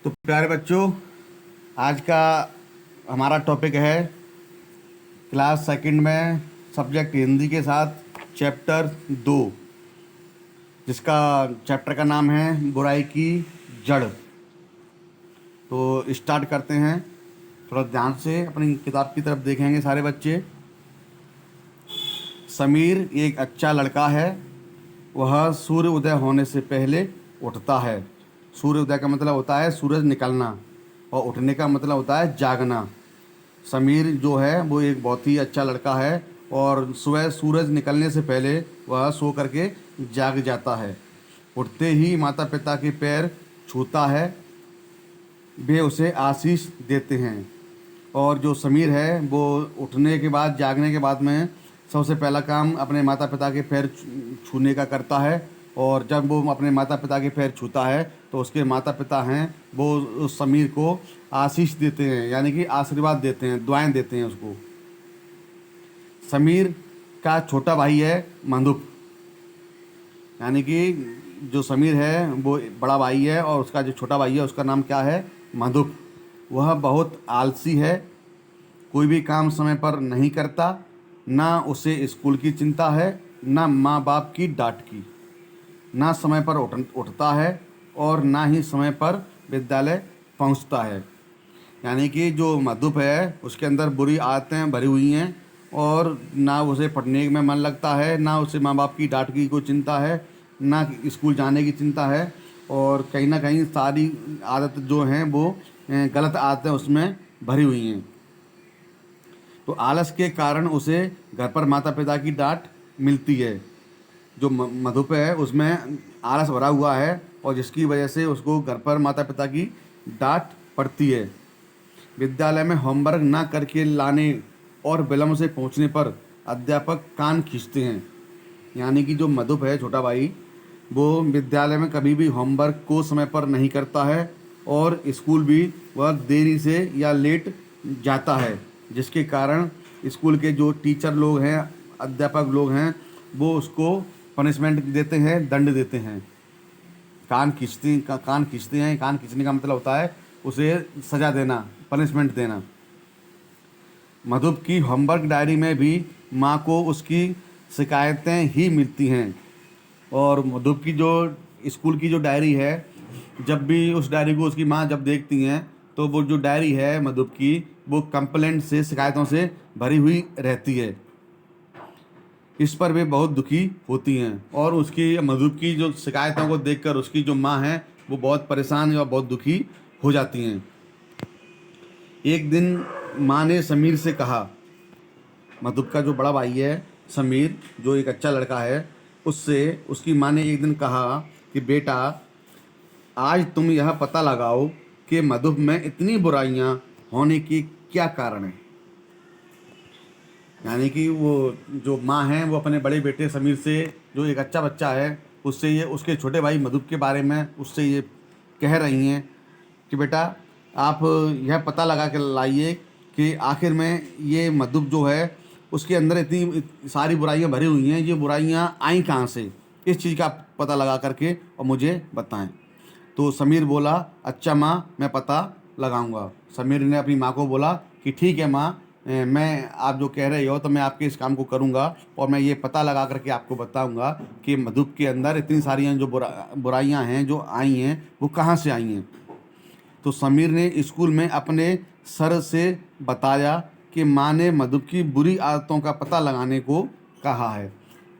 तो प्यारे बच्चों, आज का हमारा टॉपिक है क्लास सेकंड में सब्जेक्ट हिंदी के साथ चैप्टर 2, जिसका चैप्टर का नाम है बुराई की जड़। तो स्टार्ट करते हैं। थोड़ा ध्यान से अपनी किताब की तरफ देखेंगे सारे बच्चे। समीर एक अच्छा लड़का है। वह सूर्य उदय होने से पहले उठता है। सूर्य उदय का मतलब होता है सूरज निकलना, और उठने का मतलब होता है जागना। समीर जो है वो एक बहुत ही अच्छा लड़का है, और सुबह सूरज निकलने से पहले वह सो करके जाग जाता है। उठते ही माता पिता के पैर छूता है, वे उसे आशीष देते हैं। और जो समीर है वो उठने के बाद, जागने के बाद में सबसे पहला काम अपने माता पिता के पैर छूने का करता है। और जब वो अपने माता पिता के पैर छूता है तो उसके माता पिता हैं वो उस समीर को आशीष देते हैं, यानी कि आशीर्वाद देते हैं, दुआएं देते हैं उसको। समीर का छोटा भाई है मंदुप, यानी कि जो समीर है वो बड़ा भाई है और उसका जो छोटा भाई है उसका नाम क्या है? मधुप। वह बहुत आलसी है, कोई भी काम समय पर नहीं करता। ना उसे स्कूल की चिंता है, ना माँ बाप की डांट की। ना समय पर उठता है और ना ही समय पर विद्यालय पहुंचता है। यानी कि जो मधुप है उसके अंदर बुरी आदतें भरी हुई हैं, और ना उसे पढ़ने में मन लगता है, ना उसे माँ बाप की डांट की कोई चिंता है, ना स्कूल जाने की चिंता है। और कहीं ना कहीं सारी आदत जो हैं वो गलत आदतें उसमें भरी हुई हैं। तो आलस के कारण उसे घर पर माता पिता की डांट मिलती है। जो मधुप है उसमें आलस भरा हुआ है, और जिसकी वजह से उसको घर पर माता पिता की डांट पड़ती है। विद्यालय में होमवर्क ना करके लाने और विलम्ब से पहुंचने पर अध्यापक कान खींचते हैं। यानी कि जो मधुप है छोटा भाई, वो विद्यालय में कभी भी होमवर्क को समय पर नहीं करता है, और स्कूल भी वह देरी से या लेट जाता है, जिसके कारण स्कूल के जो टीचर लोग हैं, अध्यापक लोग हैं, वो उसको पनिशमेंट देते हैं, दंड देते हैं। कान खींचते हैं। कान खींचने का मतलब होता है उसे सज़ा देना, पनिशमेंट देना। मधुप की होमवर्क डायरी में भी माँ को उसकी शिकायतें ही मिलती हैं। और मधुप की जो स्कूल की जो डायरी है, जब भी उस डायरी को उसकी माँ जब देखती हैं तो वो जो डायरी है मधुप की, वो कंप्लेंट से, शिकायतों से भरी हुई रहती है। इस पर वे बहुत दुखी होती हैं, और उसकी मधुप की जो शिकायतों को देखकर उसकी जो माँ है वो बहुत परेशान और बहुत दुखी हो जाती हैं। एक दिन माँ ने समीर से कहा, मधुप का जो बड़ा भाई है समीर, जो एक अच्छा लड़का है, उससे उसकी माँ ने एक दिन कहा कि बेटा, आज तुम यह पता लगाओ कि मधुप में इतनी बुराइयां होने की क्या कारण है। यानी कि वो जो माँ है वो अपने बड़े बेटे समीर से, जो एक अच्छा बच्चा है, उससे ये उसके छोटे भाई मधुप के बारे में उससे ये कह रही हैं कि बेटा, आप यह पता लगा के लाइए कि आखिर में ये मधुप जो है उसके अंदर इतनी सारी बुराइयां भरी हुई हैं, ये बुराइयां आई कहाँ से, इस चीज़ का पता लगा करके और मुझे बताएं। तो समीर बोला, अच्छा माँ, मैं पता लगाऊंगा। समीर ने अपनी माँ को बोला कि ठीक है माँ, मैं, आप जो कह रहे हो तो मैं आपके इस काम को करूंगा, और मैं ये पता लगा करके आपको बताऊंगा कि मधुप के अंदर इतनी सारी जो बुराइयां हैं जो आई हैं वो कहाँ से आई हैं। तो समीर ने स्कूल में अपने सर से बताया कि माँ ने मधुप की बुरी आदतों का पता लगाने को कहा है।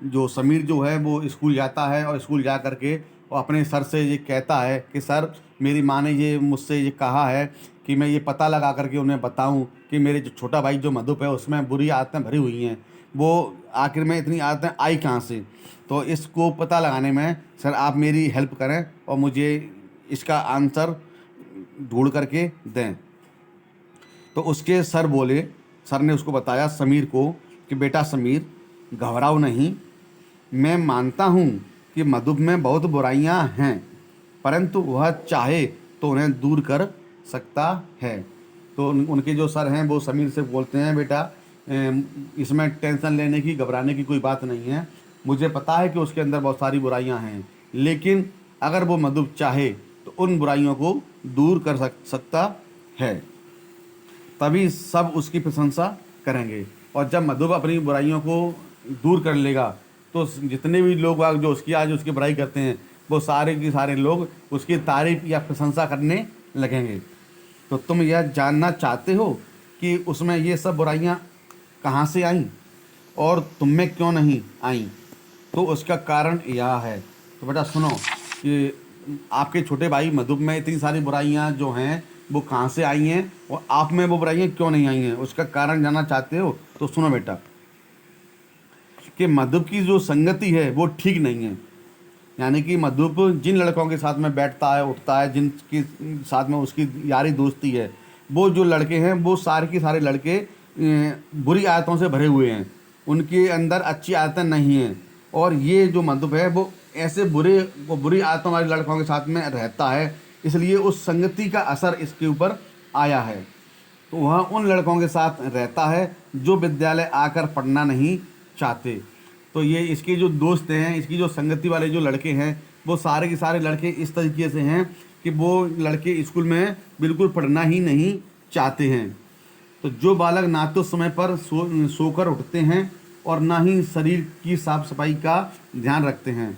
जो समीर जो है वो स्कूल जाता है, और स्कूल जा कर के वो अपने सर से ये कहता है कि सर, मेरी माँ ने ये मुझसे ये कहा है कि मैं ये पता लगा करके उन्हें बताऊं कि मेरे जो छोटा भाई जो मधुप है उसमें बुरी आदतें भरी हुई हैं, वो आखिर में इतनी आदतें आई कहाँ से। तो इसको पता लगाने में सर आप मेरी हेल्प करें और मुझे इसका आंसर ढूंढ करके दें। तो उसके सर बोले, सर ने उसको बताया समीर को कि बेटा समीर, घबराओ नहीं, मैं मानता हूँ कि मधुप में बहुत बुराइयाँ हैं, परंतु वह चाहे तो उन्हें दूर कर सकता है। तो उनके जो सर हैं वो समीर से बोलते हैं, बेटा, इसमें टेंशन लेने की, घबराने की कोई बात नहीं है। मुझे पता है कि उसके अंदर बहुत सारी बुराइयां हैं, लेकिन अगर वो मधुप चाहे तो उन बुराइयों को दूर कर सकता है, तभी सब उसकी प्रशंसा करेंगे। और जब मधुप अपनी बुराइयों को दूर कर लेगा तो जितने भी लोग बाग जो उसकी आज उसकी बुराई करते हैं वो सारे के सारे लोग उसकी तारीफ या प्रशंसा करने लगेंगे। तो तुम यह जानना चाहते हो कि उसमें ये सब बुराइयां कहाँ से आईं और तुम में क्यों नहीं आईं? तो उसका कारण यह है। तो बेटा सुनो कि आपके छोटे भाई मधुप में इतनी सारी बुराइयां जो हैं वो कहाँ से आई हैं और आप में वो बुराइयां क्यों नहीं आई हैं, उसका कारण जानना चाहते हो तो सुनो बेटा कि मधुप की जो संगति है वो ठीक नहीं है। यानी कि मधुप जिन लड़कों के साथ में बैठता है उठता है, जिनके साथ में उसकी यारी दोस्ती है, वो जो लड़के हैं वो सारे के सारे लड़के बुरी आदतों से भरे हुए हैं, उनके अंदर अच्छी आदतें नहीं हैं। और ये जो मधुप है वो ऐसे बुरी आदतों वाले लड़कों के साथ में रहता है, इसलिए उस संगति का असर इसके ऊपर आया है। तो वह उन लड़कों के साथ रहता है जो विद्यालय आकर पढ़ना नहीं चाहते। तो ये इसके जो दोस्त हैं, इसकी जो संगति वाले जो लड़के हैं वो सारे के सारे लड़के इस तरीके से हैं कि वो लड़के स्कूल में बिल्कुल पढ़ना ही नहीं चाहते हैं। तो जो बालक ना तो समय पर सोकर उठते हैं और ना ही शरीर की साफ सफाई का ध्यान रखते हैं,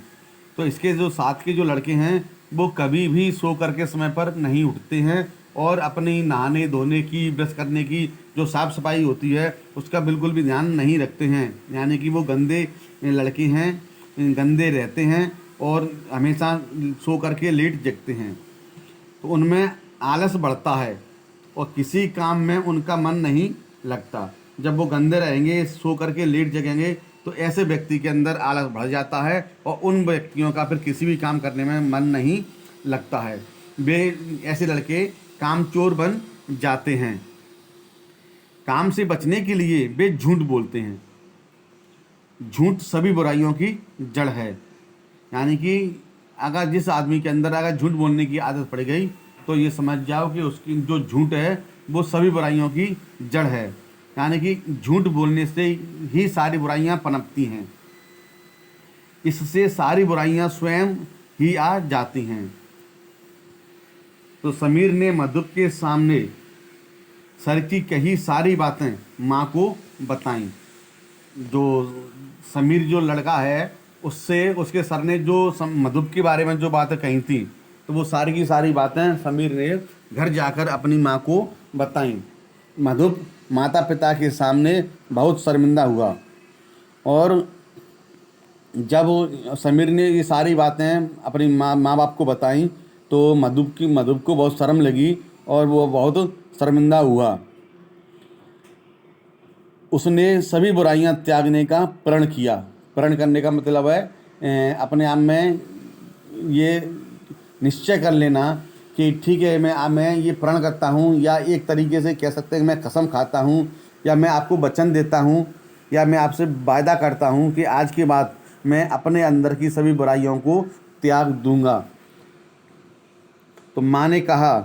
तो इसके जो साथ के जो लड़के हैं वो कभी भी सो करके समय पर नहीं उठते हैं और अपनी नहाने धोने की, ब्रश करने की जो साफ़ सफाई होती है उसका बिल्कुल भी ध्यान नहीं रखते हैं। यानी कि वो गंदे लड़के हैं, गंदे रहते हैं और हमेशा सो करके लेट जगते हैं। तो उनमें आलस बढ़ता है और किसी काम में उनका मन नहीं लगता। जब वो गंदे रहेंगे, सो करके लेट जगेंगे, तो ऐसे व्यक्ति के अंदर आलस बढ़ जाता है और उन व्यक्तियों का फिर किसी भी काम करने में मन नहीं लगता है। वे ऐसे लड़के कामचोर बन जाते हैं। काम से बचने के लिए वे झूठ बोलते हैं। झूठ सभी बुराइयों की जड़ है। यानी कि अगर जिस आदमी के अंदर अगर झूठ बोलने की आदत पड़ गई तो ये समझ जाओ कि उसकी जो झूठ है वो सभी बुराइयों की जड़ है। यानी कि झूठ बोलने से ही सारी बुराइयां पनपती हैं, इससे सारी बुराइयां स्वयं ही आ जाती हैं। तो समीर ने मधुप के सामने सर की कही सारी बातें माँ को बताईं। जो समीर जो लड़का है उससे उसके सर ने जो मधुप के बारे में जो बातें कही थी तो वो सारी की सारी बातें समीर ने घर जाकर अपनी माँ को बताईं। मधुप माता पिता के सामने बहुत शर्मिंदा हुआ और जब समीर ने ये सारी बातें अपनी माँ बाप को बताईं तो मधुप को बहुत शर्म लगी और वो बहुत शर्मिंदा हुआ। उसने सभी बुराइयां त्यागने का प्रण किया। प्रण करने का मतलब है अपने आप में ये निश्चय कर लेना कि ठीक है मैं ये प्रण करता हूँ, या एक तरीके से कह सकते हैं मैं कसम खाता हूँ, या मैं आपको वचन देता हूँ, या मैं आपसे वायदा करता हूँ कि आज के बाद मैं अपने अंदर की सभी बुराइयों को त्याग दूंगा। तो माँ ने कहा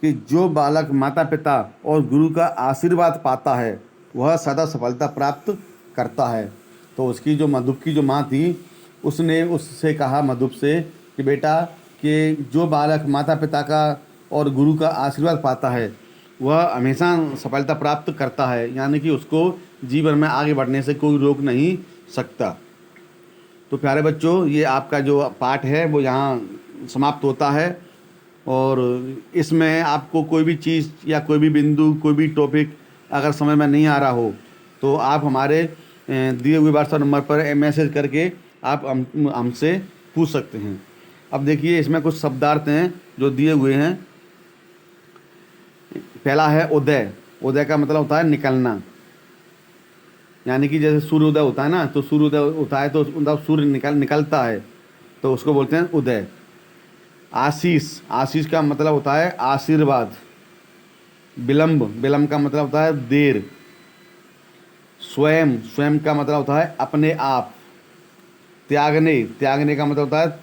कि जो बालक माता पिता और गुरु का आशीर्वाद पाता है वह सदा सफलता प्राप्त करता है। तो उसकी जो मधुप की जो माँ थी उसने उससे कहा मधुप से कि बेटा कि जो बालक माता पिता का और गुरु का आशीर्वाद पाता है वह हमेशा सफलता प्राप्त करता है। यानी कि उसको जीवन में आगे बढ़ने से कोई रोक नहीं सकता। तो प्यारे बच्चों, ये आपका जो पाठ है वो यहाँ समाप्त होता है। और इसमें आपको कोई भी चीज़ या कोई भी बिंदु, कोई भी टॉपिक अगर समझ में नहीं आ रहा हो तो आप हमारे दिए हुए व्हाट्सएप नंबर पर मैसेज करके आप हमसे पूछ सकते हैं। अब देखिए इसमें कुछ शब्दार्थ हैं जो दिए हुए हैं। पहला है उदय। उदय का मतलब होता है निकलना। यानी कि जैसे सूर्योदय होता है ना, तो सूर्योदय होता है तो मतलब सूर्य निकलता है तो उसको बोलते हैं उदय। आशीष। आशीष का मतलब होता है आशीर्वाद। विलंब। विलंब का मतलब होता है देर। स्वयं। स्वयं का मतलब होता है अपने आप। त्यागने। त्यागने का मतलब होता है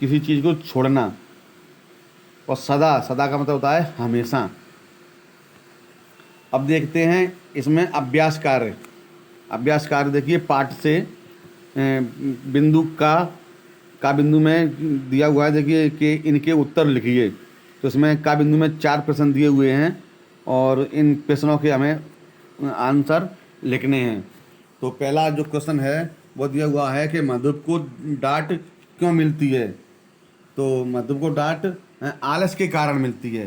किसी चीज़ को छोड़ना। और सदा। सदा का मतलब होता है हमेशा। अब देखते हैं इसमें अभ्यास कार्य। अभ्यास कार्य देखिए पाठ से बिंदु का का बिंदु में दिया हुआ है, देखिए कि इनके उत्तर लिखिए। तो इसमें का बिंदु में 4 प्रश्न दिए हुए हैं और इन प्रश्नों के हमें आंसर लिखने हैं। तो पहला जो क्वेश्चन है वो दिया हुआ है कि मधुप को डांट क्यों मिलती है। तो मधुप को डांट आलस के कारण मिलती है।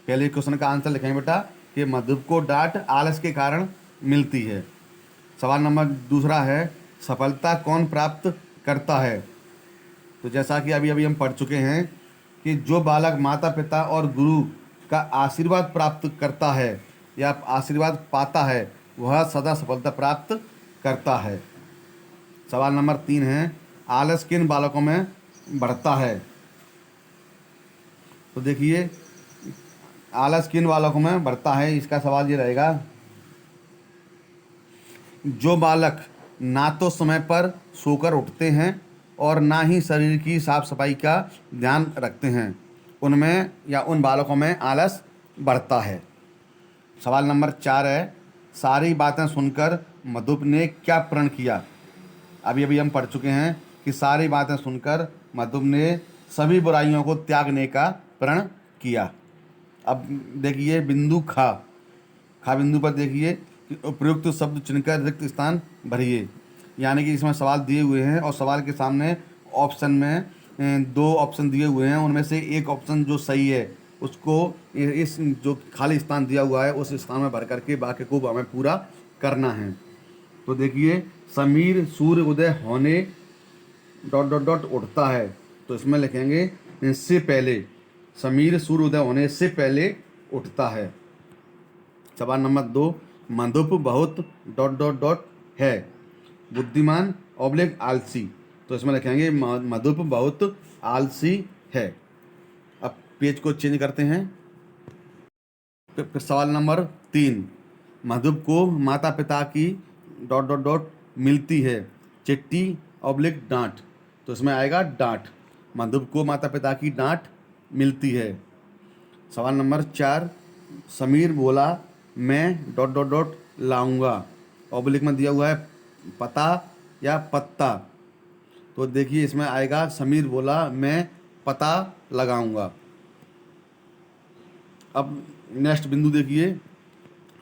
पहले क्वेश्चन का आंसर लिखेंगे बेटा कि मधुप को डांट आलस के कारण मिलती है। सवाल नंबर दूसरा है, सफलता कौन प्राप्त करता है। तो जैसा कि अभी अभी हम पढ़ चुके हैं कि जो बालक माता पिता और गुरु का आशीर्वाद प्राप्त करता है या आशीर्वाद पाता है वह सदा सफलता प्राप्त करता है। सवाल नंबर 3 है, आलस किन बालकों में बढ़ता है। तो देखिए आलस किन बालकों में बढ़ता है, इसका सवाल ये रहेगा, जो बालक ना तो समय पर सोकर उठते हैं और ना ही शरीर की साफ सफाई का ध्यान रखते हैं, उनमें या उन बालकों में आलस बढ़ता है। सवाल नंबर 4 है, सारी बातें सुनकर मधुप ने क्या प्रण किया। अभी अभी हम पढ़ चुके हैं कि सारी बातें सुनकर मधुप ने सभी बुराइयों को त्यागने का प्रण किया। अब देखिए बिंदु खा बिंदु पर देखिए कि उपयुक्त शब्द चुनकर रिक्त स्थान भरिए। यानी कि इसमें सवाल दिए हुए हैं और सवाल के सामने ऑप्शन में 2 ऑप्शन दिए हुए हैं, उनमें से एक ऑप्शन जो सही है उसको इस जो खाली स्थान दिया हुआ है उस स्थान में भर करके बाकी को हमें पूरा करना है। तो देखिए समीर सूर्य उदय होने ... उठता है। तो इसमें लिखेंगे इससे पहले, समीर सूर्य उदय होने से पहले उठता है। सवाल नंबर 2, मधुप बहुत ... है, बुद्धिमान ऑब्लिक आलसी। तो इसमें लिखेंगे मधुप बहुत आलसी है। अब पेज को चेंज करते हैं। फिर सवाल नंबर 3, मधुप को माता पिता की ... मिलती है, चिट्ठी ऑब्लिक डांट। तो इसमें आएगा डांट, मधुप को माता पिता की डांट मिलती है। सवाल नंबर 4, समीर बोला मैं ... लाऊंगा। ऑब्लिक में दिया हुआ है पता या पत्ता। तो देखिए इसमें आएगा समीर बोला मैं पता लगाऊंगा। अब नेक्स्ट बिंदु देखिए,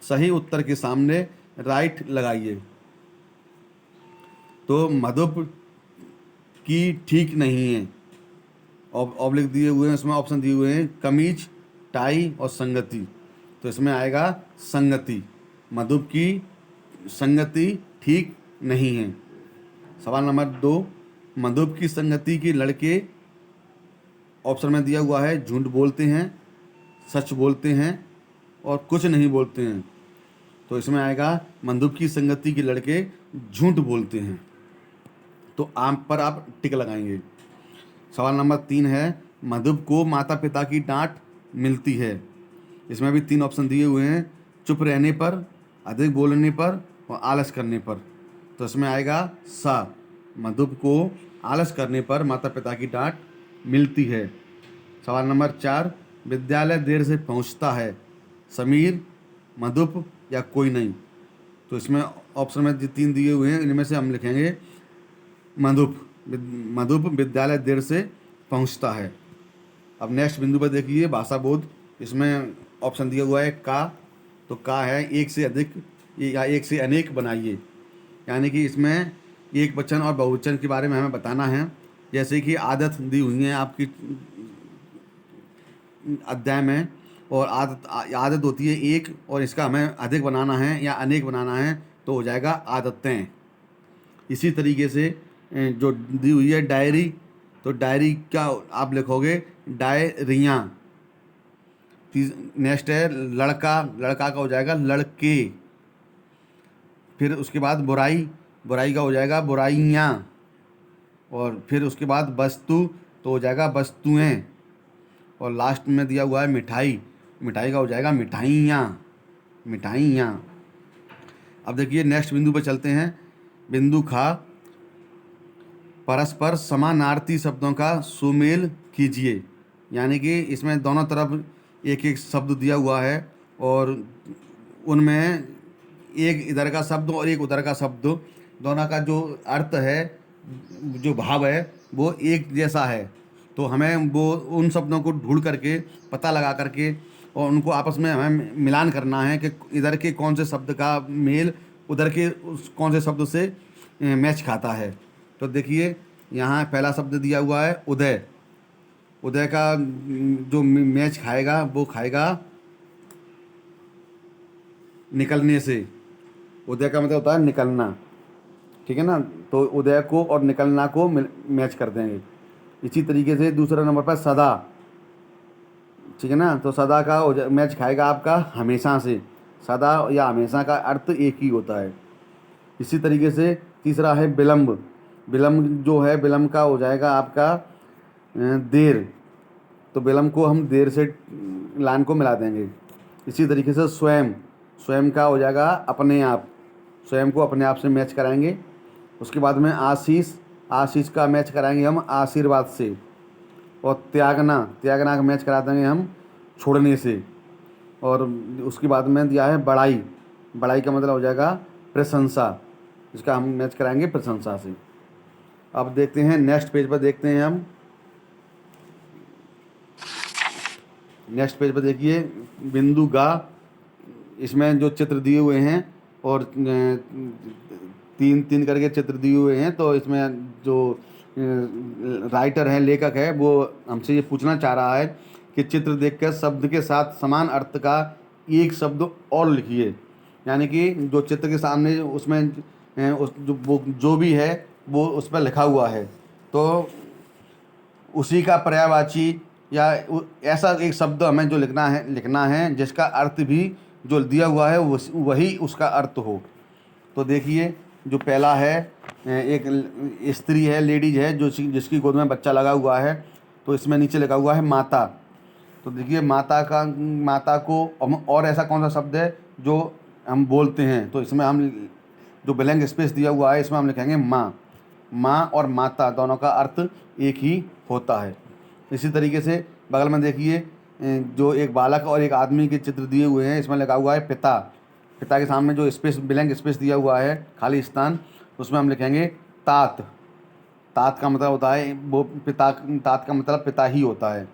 सही उत्तर के सामने राइट लगाइए। तो मधुप की ठीक नहीं है, ऑब्लिक दिए हुए हैं, इसमें ऑप्शन दिए हुए हैं कमीज, टाई और संगति। तो इसमें आएगा संगति, मधुप की संगति ठीक नहीं है। सवाल नंबर 2, मधुप की संगति के लड़के ऑप्शन में दिया हुआ है झूठ बोलते हैं, सच बोलते हैं और कुछ नहीं बोलते हैं। तो इसमें आएगा मधुप की संगति के लड़के झूठ बोलते हैं। तो आम पर आप टिक लगाएंगे। सवाल नंबर 3 है, मधुप को माता पिता की डांट मिलती है। इसमें भी 3 ऑप्शन दिए हुए हैं, चुप रहने पर, अधिक बोलने पर और आलस करने पर। तो इसमें आएगा सा, मधुप को आलस करने पर माता पिता की डांट मिलती है। सवाल नंबर 4, विद्यालय देर से पहुंचता है, समीर, मधुप या कोई नहीं। तो इसमें ऑप्शन में 3 दिए हुए हैं, इनमें से हम लिखेंगे मधुप विद्यालय देर से पहुंचता है। अब नेक्स्ट बिंदु पर देखिए भाषा बोध। इसमें ऑप्शन दिया हुआ है का। तो का है एक से अधिक या एक से अनेक बनाइए। यानी कि इसमें एक वचन और बहुवचन के बारे में हमें बताना है। जैसे कि आदत दी हुई है आपकी अध्याय में, और आदत होती है एक, और इसका हमें अधिक बनाना है या अनेक बनाना है तो हो जाएगा आदतें। इसी तरीके से जो दी हुई है डायरी, तो डायरी क्या आप लिखोगे डायरियाँ। नेक्स्ट है लड़का, लड़का का हो जाएगा लड़के। फिर उसके बाद बुराई, बुराई का हो जाएगा बुराइयाँ। और फिर उसके बाद वस्तु तो हो जाएगा वस्तुएं। और लास्ट में दिया हुआ है मिठाई, मिठाई का हो जाएगा मिठाइयाँ, मिठाइयाँ। अब देखिए नेक्स्ट बिंदु पर चलते हैं। बिंदु खा, परस्पर समानार्थी शब्दों का सुमेल कीजिए। यानी कि इसमें दोनों तरफ एक एक शब्द दिया हुआ है और उनमें एक इधर का शब्द और एक उधर का शब्द, दोनों का जो अर्थ है, जो भाव है वो एक जैसा है। तो हमें वो उन शब्दों को ढूंढ करके पता लगा करके और उनको आपस में हमें मिलान करना है कि इधर के कौन से शब्द का मेल उधर के उस कौन से शब्द से मैच खाता है। तो देखिए यहाँ पहला शब्द दिया हुआ है उदय। उदय का जो मैच खाएगा वो खाएगा निकलने से। उदय का मतलब होता है निकलना, ठीक है ना। तो उदय को और निकलना को मैच कर देंगे। इसी तरीके से दूसरा नंबर पर सदा, ठीक है ना। तो सदा का मैच खाएगा आपका हमेशा से। सदा या हमेशा का अर्थ एक ही होता है। इसी तरीके से तीसरा है विलंब। विलंब जो है, विलंब का हो जाएगा आपका देर। तो विलंब को हम देर से लाइन को मिला देंगे। इसी तरीके से स्वयं, स्वयं का हो जाएगा अपने आप। स्वयं को अपने आप से मैच कराएंगे। उसके बाद में आशीष, आशीष का मैच कराएंगे हम आशीर्वाद से। और त्यागना, त्यागना का मैच करा देंगे हम छोड़ने से। और उसके बाद में दिया है बड़ाई। बड़ाई का मतलब हो जाएगा प्रशंसा, इसका हम मैच कराएंगे प्रशंसा से। अब देखते हैं नेक्स्ट पेज पर, देखते हैं हम नेक्स्ट पेज पर। देखिए बिंदु गा, इसमें जो चित्र दिए हुए हैं और तीन तीन करके चित्र दिए हुए हैं। तो इसमें जो राइटर है, लेखक है, वो हमसे ये पूछना चाह रहा है कि चित्र देखकर शब्द के साथ समान अर्थ का एक शब्द और लिखिए। यानी कि जो चित्र के सामने उसमें उस जो भी है वो उस पर लिखा हुआ है, तो उसी का पर्यायवाची या ऐसा एक शब्द हमें जो लिखना है जिसका अर्थ भी जो दिया हुआ है वही उसका अर्थ हो। तो देखिए जो पहला है, एक स्त्री है, लेडीज है जो जिसकी गोद में बच्चा लगा हुआ है। तो इसमें नीचे लिखा हुआ है माता। तो देखिए माता को हम और ऐसा कौन सा शब्द है जो हम बोलते हैं। तो इसमें हम जो ब्लैंक स्पेस दिया हुआ है इसमें हम लिखेंगे माँ। माँ और माता दोनों का अर्थ एक ही होता है। इसी तरीके से बगल में देखिए जो एक बालक और एक आदमी के चित्र दिए हुए हैं, इसमें लगा हुआ है पिता। पिता के सामने जो स्पेस, ब्लैंक स्पेस दिया हुआ है, खाली स्थान, उसमें हम लिखेंगे तात। तात का मतलब होता है वो पिता, तात का मतलब पिता ही होता है।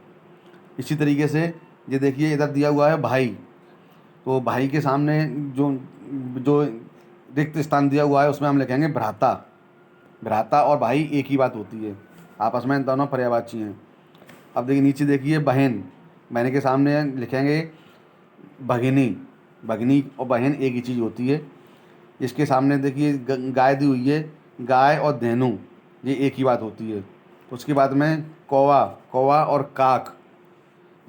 इसी तरीके से ये देखिए इधर दिया हुआ है भाई। तो भाई के सामने जो जो रिक्त स्थान दिया हुआ है उसमें हम लिखेंगे भ्राता। भ्राता और भाई एक ही बात होती है, आपस में दोनों पर्यायवाची हैं। अब देखिए नीचे देखिए बहन। बहन के सामने लिखेंगे भगिनी। भगिनी और बहन एक ही चीज़ होती है। इसके सामने देखिए गाय दी हुई है, गाय और धेनु ये एक ही बात होती है। उसके बाद में कौवा, कौवा और काक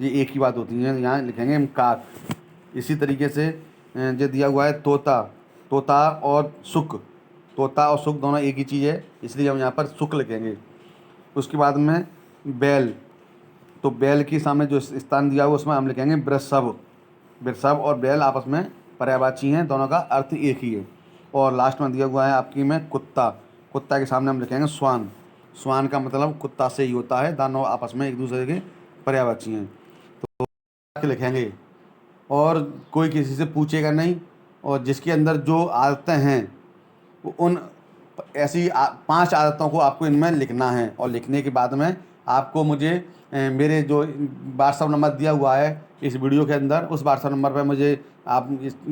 ये एक ही बात होती है, यहाँ लिखेंगे हम काक। इसी तरीके से जो दिया हुआ है तोता। तोता और सुक, तोता और सुक दोनों एक ही चीज़ है, इसलिए हम यहाँ पर सुक लिखेंगे। उसके बाद में बैल। तो बैल के सामने जो स्थान दिया हुआ उसमें हम लिखेंगे वृषभ। वृषभ और बैल आपस में पर्यायवाची हैं, दोनों का अर्थ एक ही है। और लास्ट में दिया हुआ है आपकी में कुत्ता। कुत्ता के सामने हम लिखेंगे स्वान। स्वान का मतलब कुत्ता से ही होता है, दोनों आपस में एक दूसरे के पर्यायवाची हैं। तो लिखेंगे और कोई किसी से पूछेगा नहीं। और जिसके अंदर जो आदतें हैं वो उन ऐसी 5 आदतों को आपको इनमें लिखना है। और लिखने के बाद में आपको मुझे मेरे जो व्हाट्सअप नंबर दिया हुआ है इस वीडियो के अंदर, उस व्हाट्सअप नंबर पर मुझे आप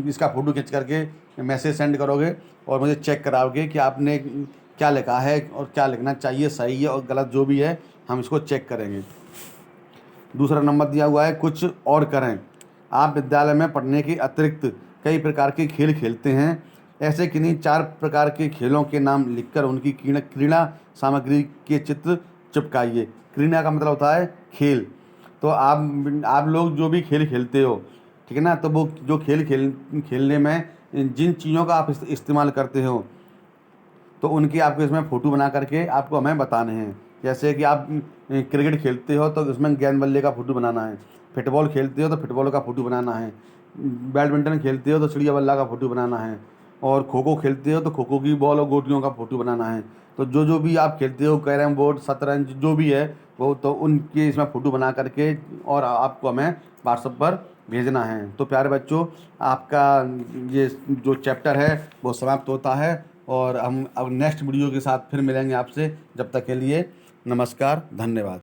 इसका फ़ोटो खींच करके मैसेज सेंड करोगे और मुझे चेक कराओगे कि आपने क्या लिखा है और क्या लिखना चाहिए, सही है और गलत जो भी है हम इसको चेक करेंगे। दूसरा नंबर दिया हुआ है कुछ और करें। आप विद्यालय में पढ़ने के अतिरिक्त कई प्रकार के खेल खेलते हैं। ऐसे किन्हीं 4 प्रकार के खेलों के नाम लिखकर उनकी क्रीड़ा सामग्री के चित्र चिपकाइए। क्रीड़ा का मतलब होता है खेल। तो आप लोग जो भी खेल खेलते हो, ठीक है ना, तो वो जो खेलने में जिन चीज़ों का आप इस्तेमाल करते हो तो उनकी आपको इसमें फ़ोटो बना करके आपको हमें बताने हैं। जैसे कि आप क्रिकेट खेलते हो तो उसमें गेंद बल्ले का फ़ोटो बनाना है। फुटबॉल खेलते हो तो फुटबॉल का फ़ोटो बनाना है। बैडमिंटन खेलते हो तो चिड़िया बल्ला का फ़ोटो बनाना है। और खो खो खेलते हो तो खो खो की बॉल और गोटियों का फ़ोटो बनाना है। तो जो भी आप खेलते हो, कैरम बोर्ड, शतरंज जो भी है वो, तो उनके इसमें फ़ोटो बना करके और आपको हमें व्हाट्सएप पर भेजना है। तो प्यारे बच्चों, आपका ये जो चैप्टर है वो समाप्त होता है और हम अब नेक्स्ट वीडियो के साथ फिर मिलेंगे आपसे। जब तक के लिए नमस्कार, धन्यवाद।